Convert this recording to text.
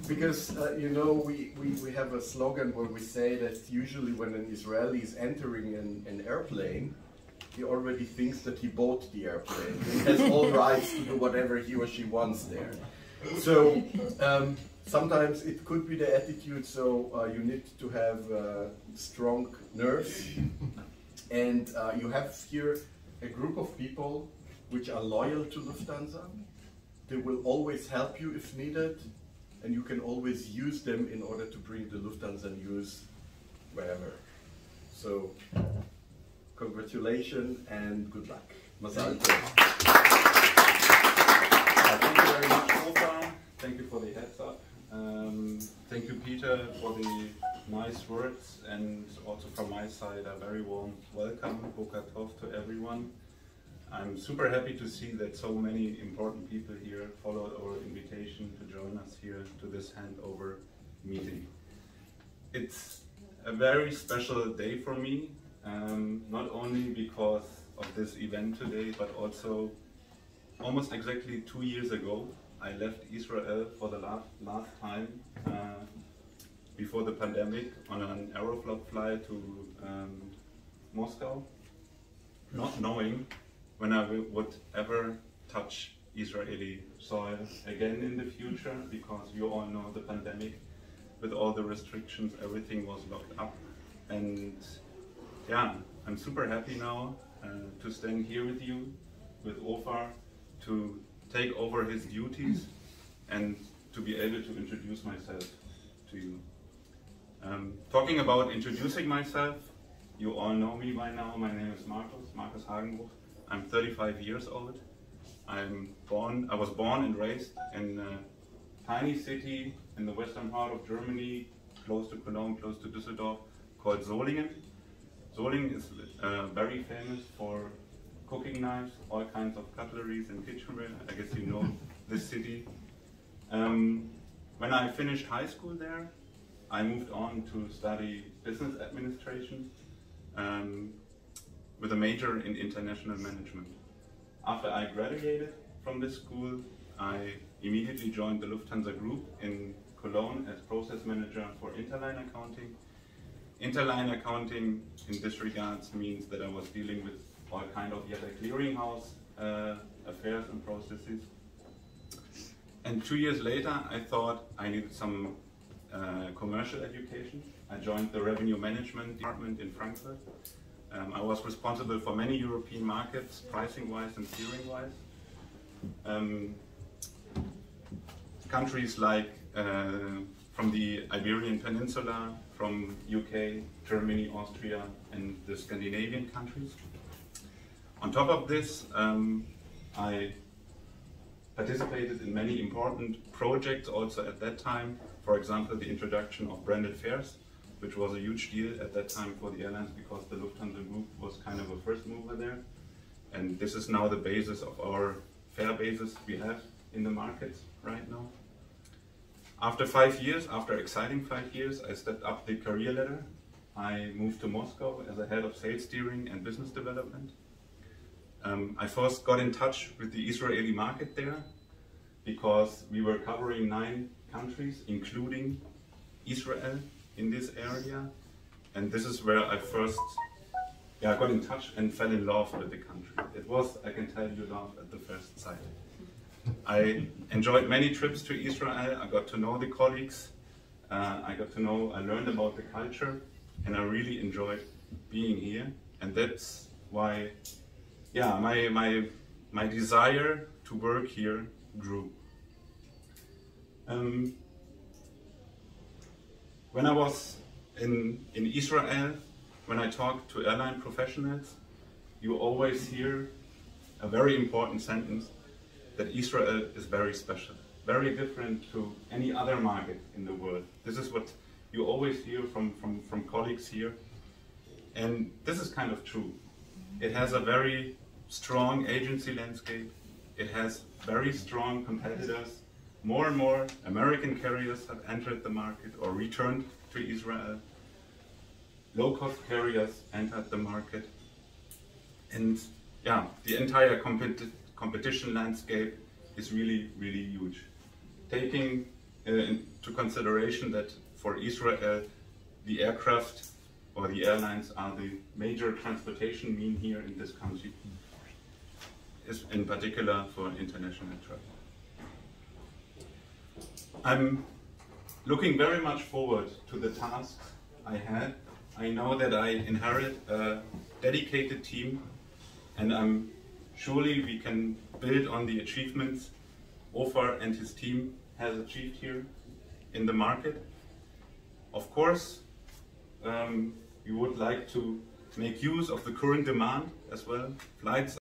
Because you know, we have a slogan where we say that usually when an Israeli is entering an airplane, he already thinks that he bought the airplane. He has all rights to do whatever he or she wants there. So sometimes it could be the attitude, so you need to have strong nerves. And you have here a group of people which are loyal to Lufthansa. They will always help you if needed, and you can always use them in order to bring the Lufthansa news wherever. So, congratulations and good luck. Mazal tov. Thank you very much, מעופר. Thank you for the heads up. Thank you, Peter, for the nice words, and also from my side, a very warm welcome, Boker Tov, to everyone. I'm super happy to see that so many important people here followed our invitation to join us here to this handover meeting. It's a very special day for me, not only because of this event today, but also almost exactly 2 years ago, I left Israel for the last time before the pandemic on an Aeroflot flight to Moscow, not knowing when I would ever touch Israeli soil again in the future, because you all know the pandemic, with all the restrictions, everything was locked up. And yeah, I'm super happy now to stand here with you, with מעופר, to take over his duties and to be able to introduce myself to you. Talking about introducing myself, you all know me by now. My name is Markus Hagenbruch. I'm 35 years old. I was born and raised in a tiny city in the western part of Germany, close to Cologne, close to Düsseldorf, called Solingen. Solingen is very famous for cooking knives, all kinds of cutleries and kitchenware. I guess you know this city. When I finished high school there, I moved on to study business administration with a major in international management. After I graduated from this school, I immediately joined the Lufthansa Group in Cologne as process manager for interline accounting. Interline accounting in this regards means that I was dealing with all kind of clearinghouse affairs and processes. And 2 years later, I thought I needed some commercial education. I joined the revenue management department in Frankfurt. I was responsible for many European markets, pricing-wise and steering-wise. Countries like from the Iberian Peninsula, from UK, Germany, Austria, and the Scandinavian countries. On top of this, I participated in many important projects also at that time. For example, the introduction of branded fares, which was a huge deal at that time for the airlines because the Lufthansa Group was kind of a first mover there. And this is now the basis of our fare basis we have in the markets right now. After 5 years, after exciting 5 years, I stepped up the career ladder. I moved to Moscow as a head of sales steering and business development. I first got in touch with the Israeli market there because we were covering 9 countries, including Israel in this area. And this is where I first got in touch and fell in love with the country. It was, I can tell you, love at the first sight. I enjoyed many trips to Israel. I got to know the colleagues. I learned about the culture, and I really enjoyed being here. And that's why, my desire to work here grew. When I was in Israel, when I talked to airline professionals, you always hear a very important sentence, that Israel is very special, very different to any other market in the world. This is what you always hear from colleagues here. And this is kind of true. It has a very strong agency landscape. It has very strong competitors. More and more American carriers have entered the market or returned to Israel. Low-cost carriers entered the market. And the entire competition landscape is really, really huge. taking into consideration that for Israel the aircraft or the airlines are the major transportation mean here in this country, is in particular for international travel. I'm looking very much forward to the tasks I had. I know that I inherit a dedicated team, and I'm surely we can build on the achievements Ofar and his team has achieved here in the market. Of course, we would like to make use of the current demand as well. Flights